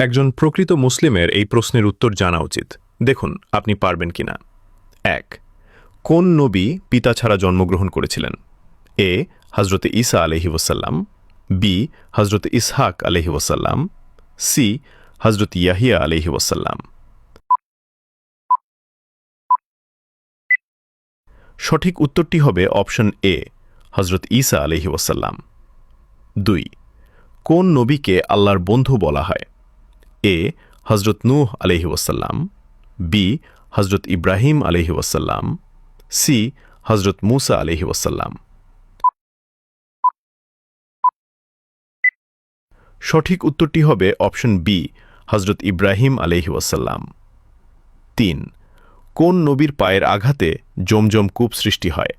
একজন প্রকৃত মুসলিমের এই প্রশ্নের উত্তর জানা উচিত। দেখুন আপনি পারবেন কিনা। ১. কোন নবী পিতা ছাড়া জন্মগ্রহণ করেছিলেন? এ. হজরত ঈসা আলাইহি ওয়াসাল্লাম, বি. হজরত ইসহাক আলাইহি ওয়াসাল্লাম, সি. হজরত ইয়াহিয়া আলাইহি ওয়াসাল্লাম। সঠিক উত্তরটি হবে অপশন এ, হজরত ঈসা আলাইহি ওয়াসাল্লাম। ২. কোন নবীকে আল্লাহর বন্ধু বলা হয়? এ. হজরত নূহ আলাইহি ওয়াসাল্লাম, বি. হজরত ইব্রাহিম আলাইহি ওয়াসাল্লাম, সি. হজরত মুসা আলাইহি ওয়াসাল্লাম। সঠিক উত্তরটি হবে অপশন বি, হজরত ইব্রাহিম আলাইহি ওয়াসাল্লাম। ৩. কোন নবীর পায়ের আঘাতে জমজম কূপ সৃষ্টি হয়?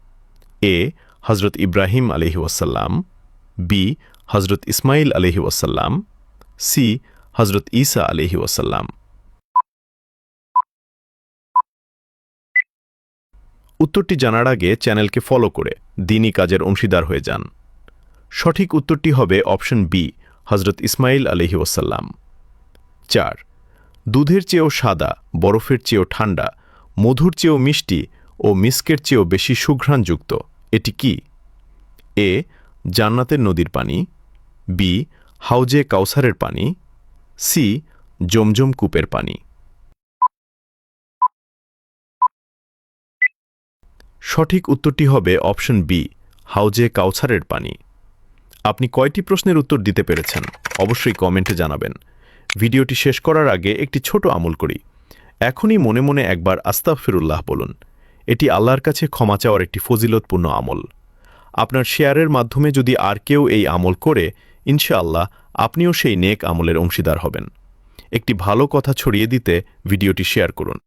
এ. হজরত ইব্রাহিম আলাইহি ওয়াসাল্লাম, বি. হজরত ইসমাইল আলাইহি ওয়াসাল্লাম, সি. হজরত ঈসা আলাইহি ওয়াসাল্লাম। উত্তরটি জানার আগে চ্যানেলকে ফলো করে দ্বীনি কাজের অংশীদার হয়ে যান। সঠিক উত্তরটি হবে অপশন বি, হজরত ইসমাইল আলাইহি ওয়াসাল্লাম। ৪. দুধের চেয়েও সাদা, বরফের চেয়েও ঠান্ডা, মধুর চেয়েও মিষ্টি ও মিস্কের চেয়েও বেশি সুঘ্রাণযুক্ত এটি কি? এ. জান্নাতের নদীর পানি, বি. হাউজে কাউসারের পানি, সি. জমজম কূপের পানি। সঠিক উত্তরটি হবে অপশন বি, হাউজে কাউসারের পানি। আপনি কয়টি প্রশ্নের উত্তর দিতে পেরেছেন অবশ্যই কমেন্টে জানাবেন। ভিডিওটি শেষ করার আগে একটি ছোট আমল করি। এখনই মনে মনে একবার আস্তাগফিরুল্লাহ বলুন। এটি আল্লাহর কাছে ক্ষমা চাওয়ার একটি ফজিলতপূর্ণ আমল। আপনার শেয়ারের মাধ্যমে যদি আর কেউ এই আমল করে, ইনশাআল্লাহ আপনিও সেই নেক আমলের অংশীদার হবেন। একটি ভালো কথা ছড়িয়ে দিতে ভিডিওটি শেয়ার করুন।